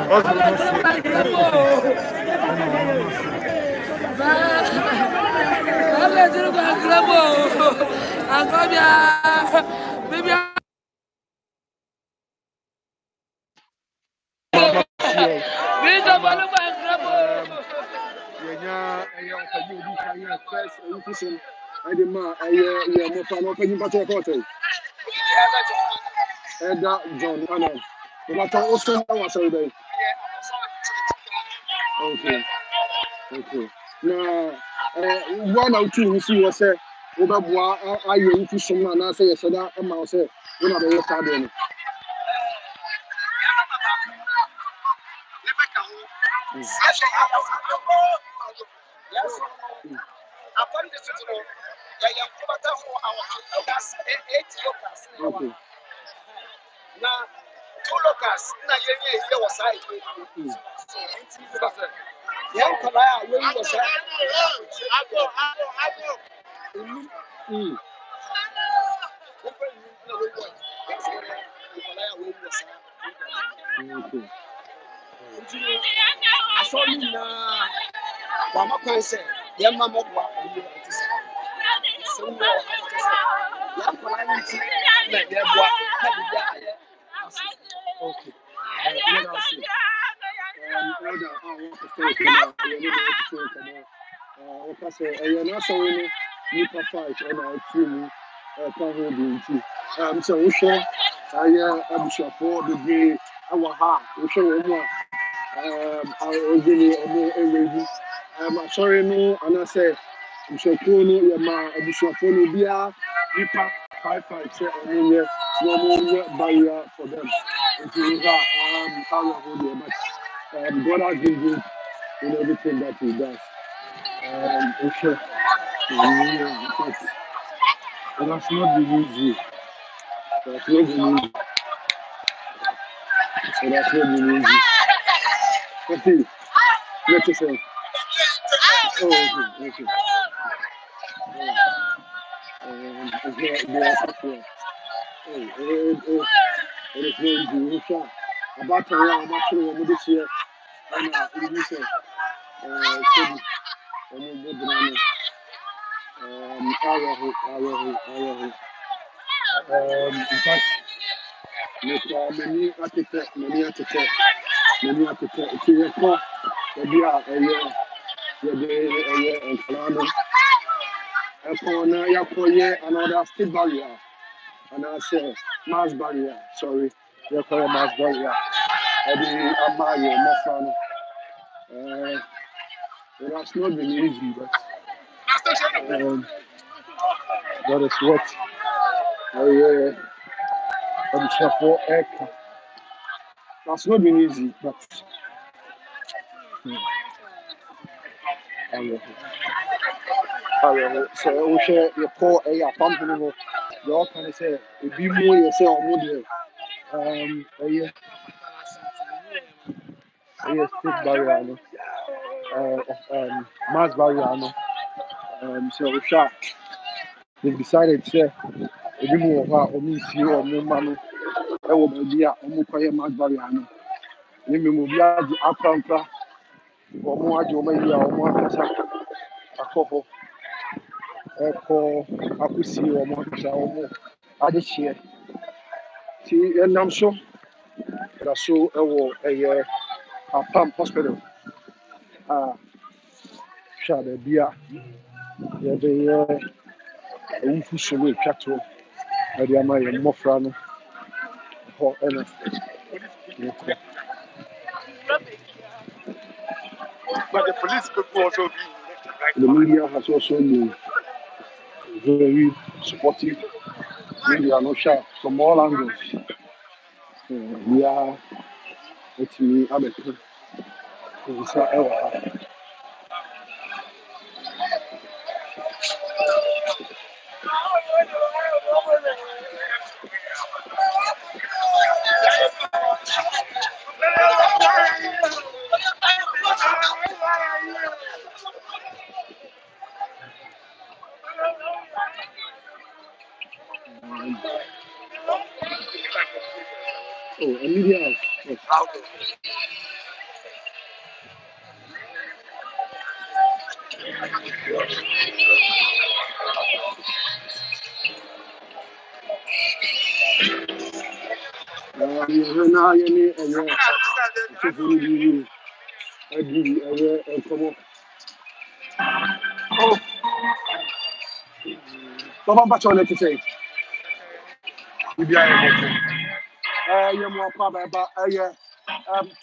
Osborne no se. John, but also okay. Okay. Now, one or two you see was say, over boy, I you to some man, I say, so that I'm say, you know, the card. Okay. Now, two locals, now you was side. Yeah, come on, where you was side. I saw you now. One more question. Yeah, Mamma, what are you to say? So, yeah, like that, what? Okay. Let us see. Elder, I want to stay you're not showing me for fight and I'll see me. So we share. I'm sure for the day. Our heart. We share more. I really I'm sorry, no, and I say, I'm sure you're my additional phone. Be a 5-5 set on your normal barrier for them. If you have, how you hold your match. God has been good in everything that he does. Okay. And that's not the easy. That's not the easy. So that's not the easy. Okay. Let us say. Oh, okay. Okay. It is very easy. About to run, I'm actually this year. And you say, in fact, many architect, if you recall, maybe a year, and Kalano, another state barrier, and I say mass barrier, sorry, you call mass barrier, and the Amaya, Mofano. It has not been easy, but that is what I'm sure for Eka. That's not been easy, but so we share your core a company. You all can say it be more yourself more there. State barrier, mass barrier, so we share. They decided to say, if you move over, or miss you or no man, I will be a mass barrier. You move the upper or more Jomaya or more Casa, a couple, I could see or more other share. See, and I'm sure that I saw a pump hospital. Shade beer, the Umfusu cattle, and the Amaya Mofrano, or anything. But the police could also be. The media has also been very supportive. Media no sharp from all angles. We are with me, Abeka. Oh, media. Now you need a come on. Oh, Baba Bacho, let you say. You more probably about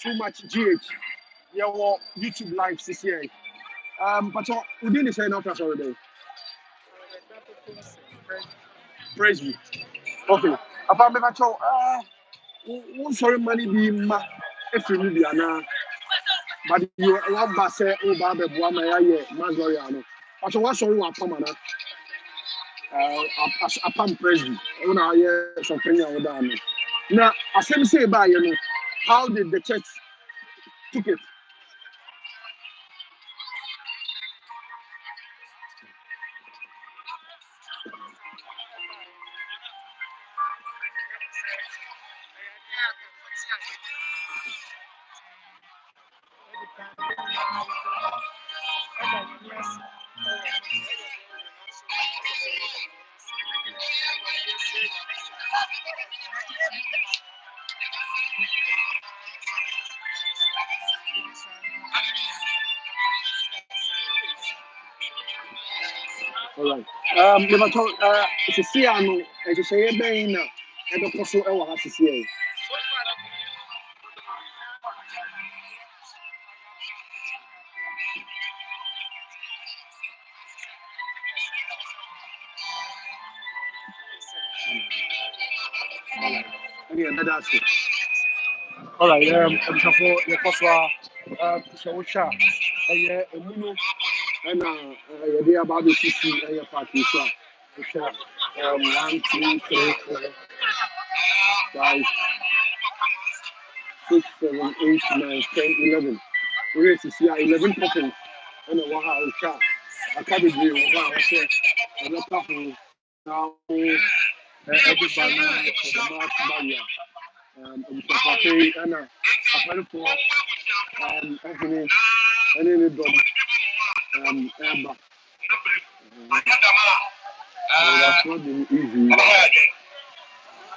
too much GH. Your YouTube live CCA. But we didn't say no class already. Praise me. Okay. About me, Bacho, sorry, money be ma. If you need na, but you want to say, oh, Baba, Buama, yeah, Mazoriano. But what's all you come on? Upon praise me. When I hear something I would done. Now, as I say about you know, how did the church took it? All right. Never talk. It's a Siano. It's a say, Bain. And the Cosso Ewa has to say. That's it. All right. I'm for the Cosso, so sharp. And they about the CC and your party. So, 1, 2, 3, 4, 5, 6, 7, 8, 9, 10, 11. We're to see 11 people. And a wow, car. I can't be wow. I said, I'm not talking now. Everybody for the mark barrier. And a friend for Anthony and any dog Amber. That's not been easy.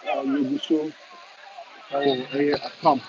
You'll be so a pump.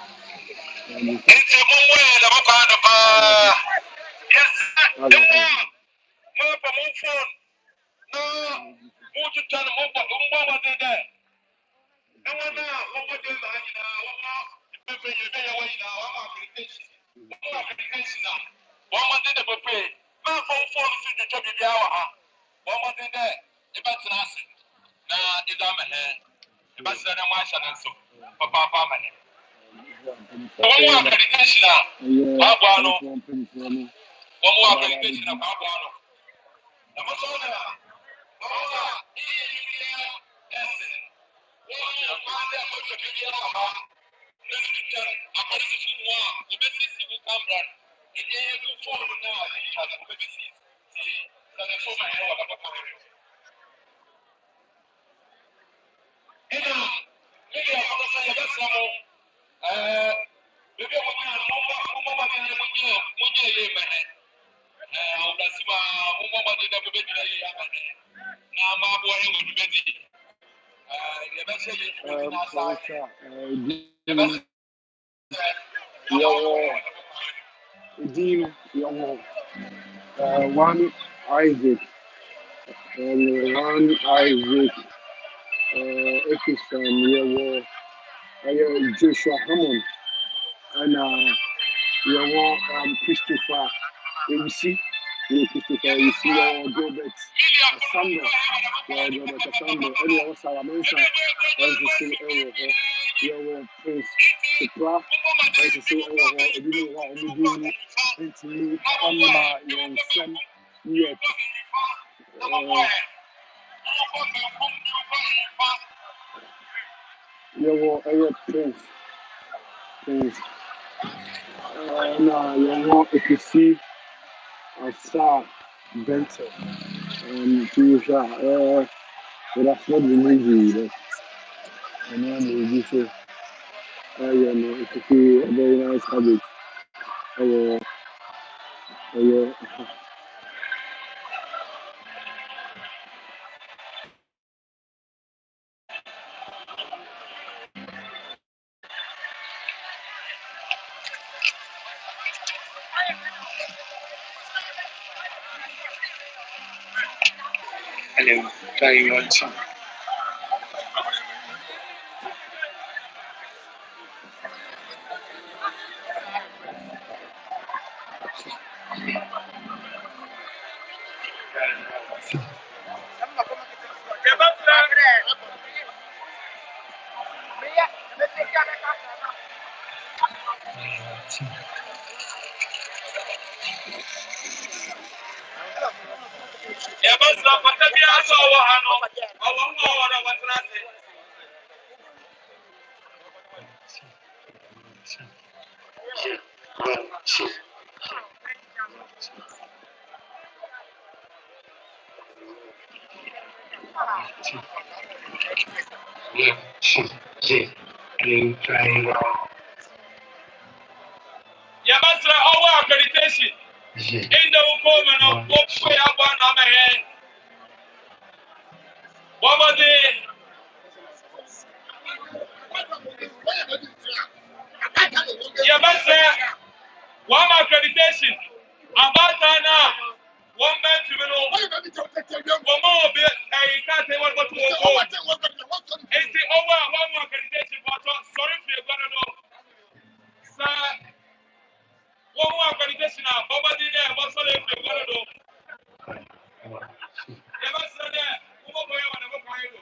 One Isaac, one Isaac, Ekison, Joshua Hammond, and Christopher, you see, Christopher, you see, Robert Asando, Robert Asando, and also Salamanca, as you say, Prince Supra, as you say, you know what I'm doing, into me, on my son, yet, Prince, if you see, I saw Benton, but that's not the movie, and then you say, it could be a very nice habit. trying on some. Yabasra our accreditation. In the woman of what we have one on my hand. What was it? Yabasra one accreditation. About now. One man to know. One more bit. I can't say what to go. It's the over one more accreditation. Sorry for your gonna know. Sir, one more accreditation now. Nobody there. What's all if you're gonna know? Yabasra there. Who go here when I go here?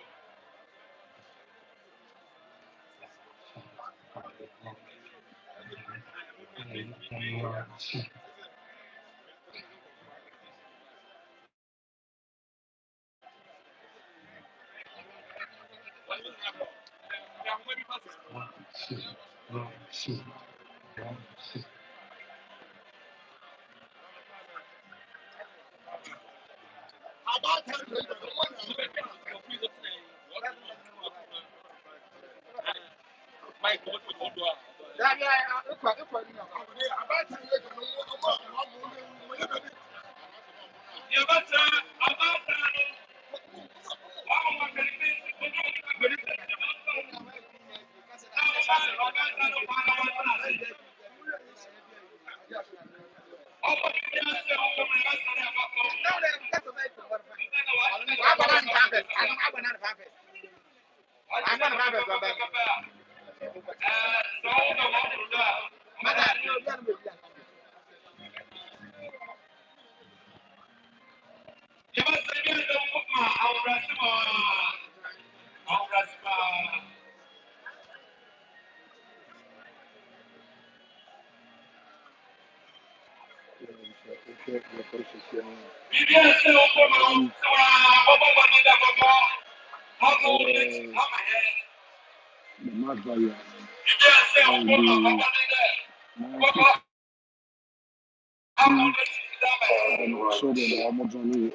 So the Amazon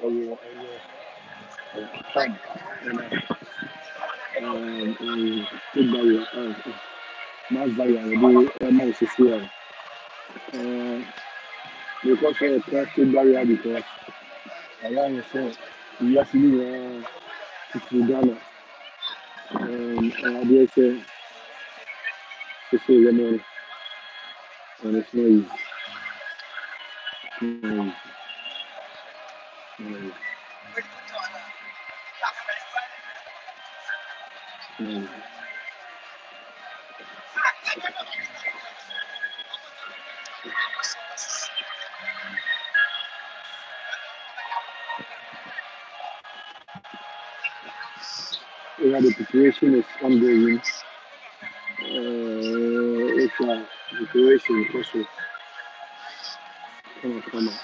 come because of trusted barrier because I said yes you to Ghana and I dare say to say and it's no easy. No easy. No easy. Yeah, the preparation is ongoing. It's a preparation also. Come on.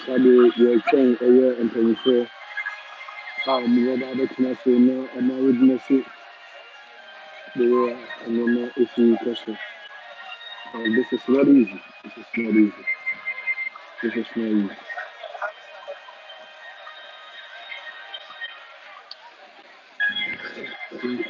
Sabe, you're saying a year and 24. How M0ved can I say no? M0rtuary. The way I know if you question. This is not easy. This is not easy. This is not easy. To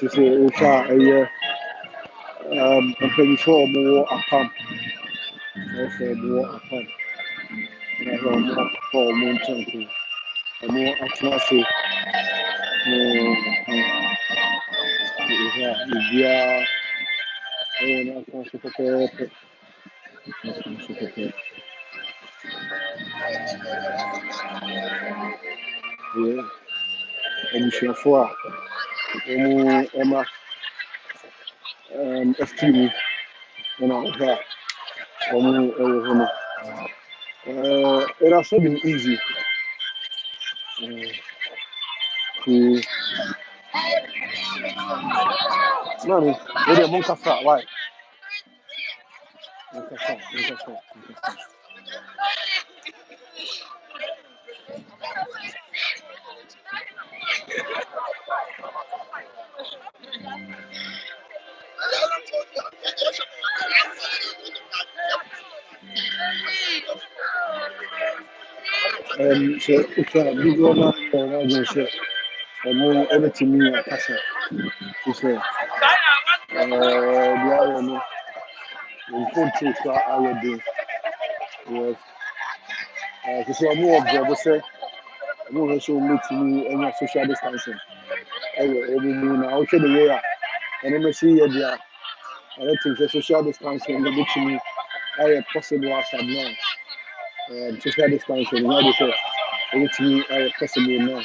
say, okay, I'm pretty sure more upon. Also, more upon. More for moon temple. More atmosphere. Yeah, abusuafoɔ a wɔn ɛma afiri mu ɛna ɔhwɛ a wɔn ɛwɔ hɔ no it has not been easy to maame o de mo nkasa why nkasa sɛ okura bi wɔn a wɔn sɛ wɔn ɛbɛtumi akasa to sɛ deɛ ayɛ no mfonti so ayɛ den yes to sɛ wɔn wɔ brɛbo sɛ wɔn hwɛ sɛ wɔn bɛtumi anya social distancing ɛwɔ wɔn mu na ɔhwɛ de wei a ɛno no si yɛ deɛ I don't think the social distancing the between I possible outside now. Social distancing, now they say everything I possible now.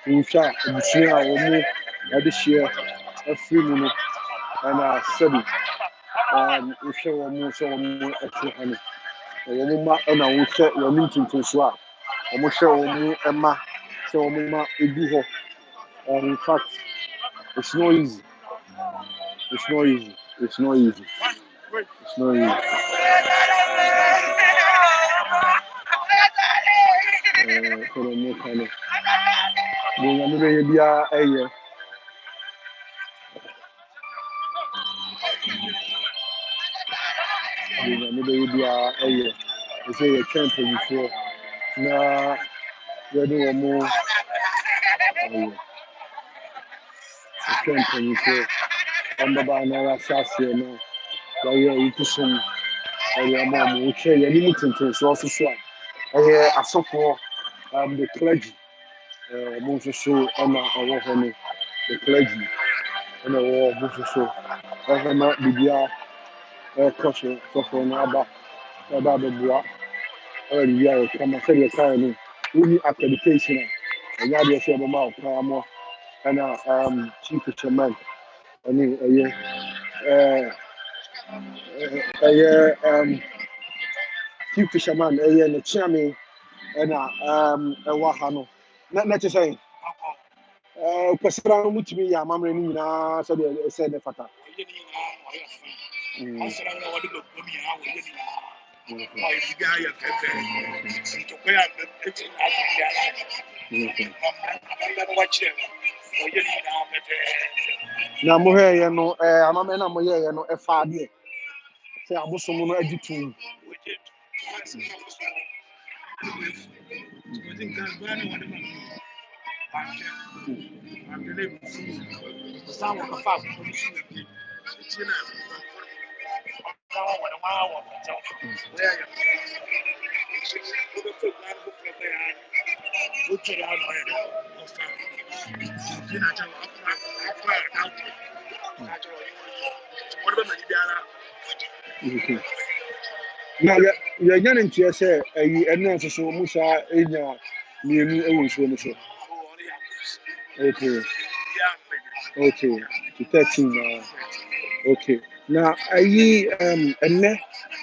In fact, this year or more, this year a free money and a study. We share one more so more extra honey. One and I will share your meeting to swap. I will share one more Emma, so more Edu. In fact, it's not easy. It's not easy. It's not easy. It's not easy. For the more kind of the number be a year. The number be a year. They say a champion before. Now, we do more. A champion before. I'm about now, Sassy now. We are into some. I am okay. You're limited to so also. I support the clergy. Most so on our home. The clergy. And the war, most so. I have not be caution for another bois. Early year, come and say your car. We need accreditation. And now they say about more. And chief fisherman. I mean, chief fisherman, the chairman, and a wahano. Not to say, Pascal Mutimi, Mamma, so they said the fata. Na mo here no amama na mo here no e fa de say abosom no agitu Now, you're getting to say, and then so Musa in your new okay, okay, to 13 now. Okay. Now,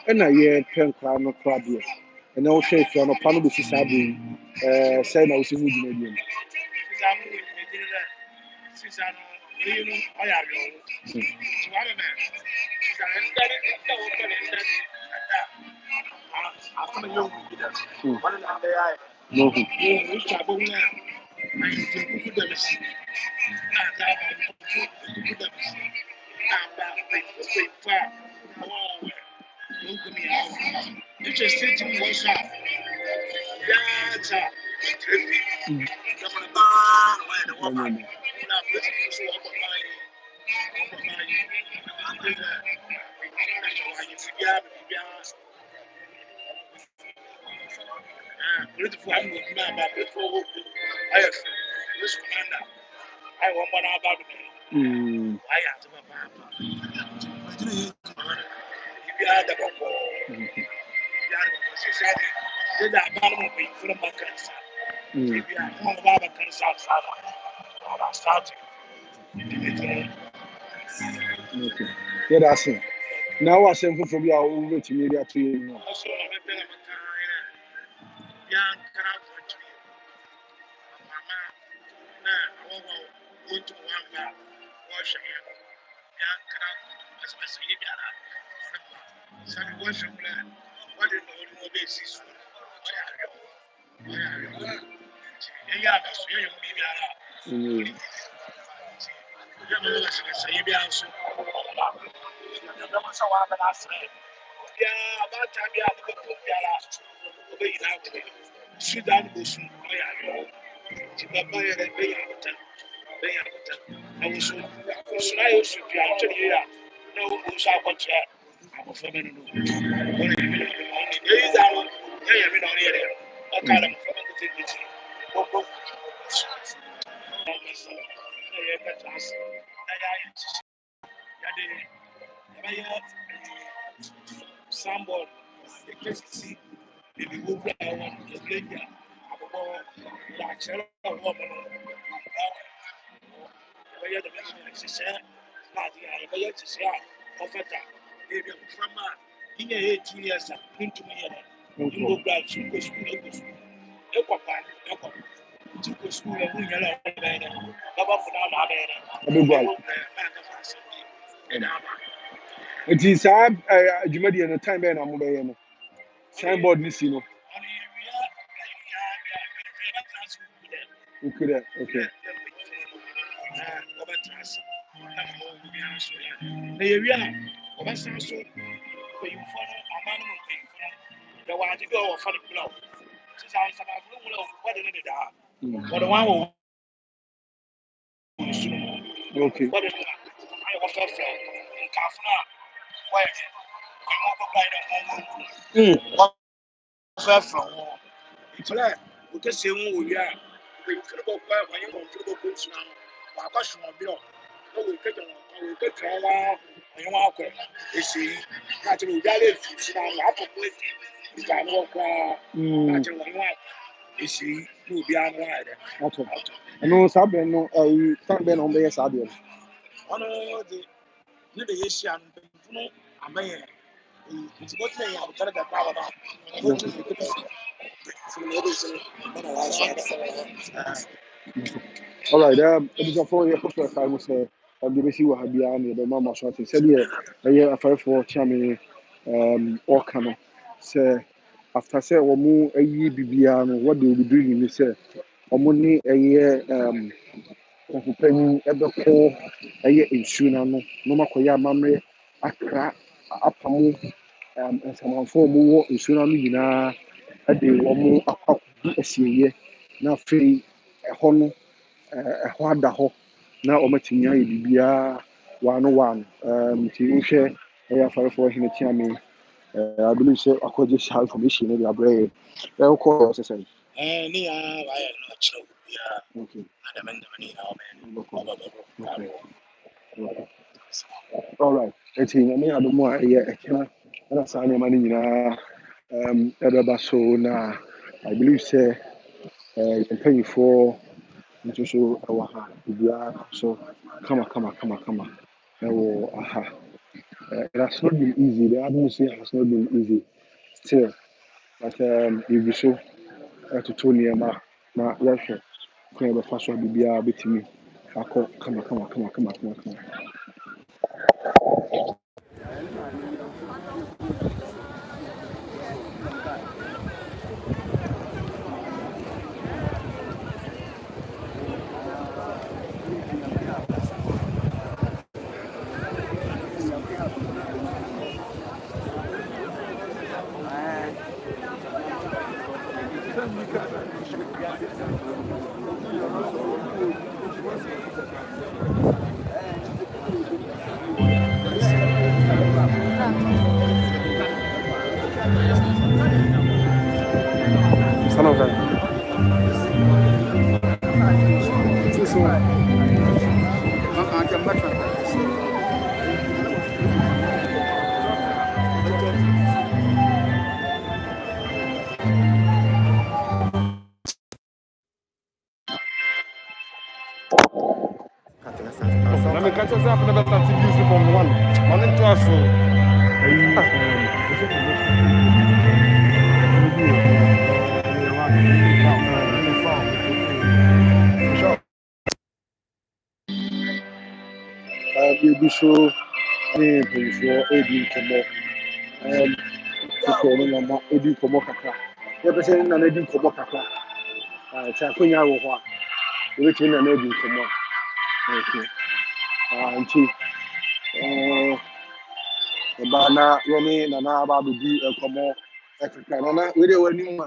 and I hear pen crown club here. And I'll say if you're not panel with Sabi, saying I was in Wood. Yeah, that's it. Now I send for you over to media to you. It is Jumadi and the time when I'm obeying. Signboard missing. Okay. Okay. I know Saben no Saben on the Sabian. All right, it is a 4 year contract. I must say, I'm the best you have behind the mama shot. Said, yeah, a year after 4 chammy, or canoe. Say, after say, or more a year Bibiano, what they will be doing in the say, or money a year, penny at the core, a year in Sunano, no Makoya Mamre, Accra, Apamu, and some for more in Sunami, at the one more up a year, now free a honor. Ɛhɔ ada hɔ na ɔmatumi ayɛ biribiara one nti wohwɛ Yeah, for him to me. I believe so. I could just have information in the brain. They'll call us. Okay. All right. It's in. I mean, I don't want. Yeah, I can't. And I sign your money. So now, I believe so. I'm paying for. Into so so come on. Oh, aha. It has not been easy. The atmosphere has not been easy. Still, but you be so to Tony ma yahwɛ kwan bɛfa so a biribiara bɛtumi akɔ kama. Sana okay. Na me catch us up na better to use from one. One into us so. You be so for Eddie Komo. So no na Eddie Komo kakra. Ya be say na Eddie Komo kakra. Cha konya wo ho a. We tumi na Eddie Komo. Okay. Nti ba na yoni na na ba bi komo kakra na we dey wani ma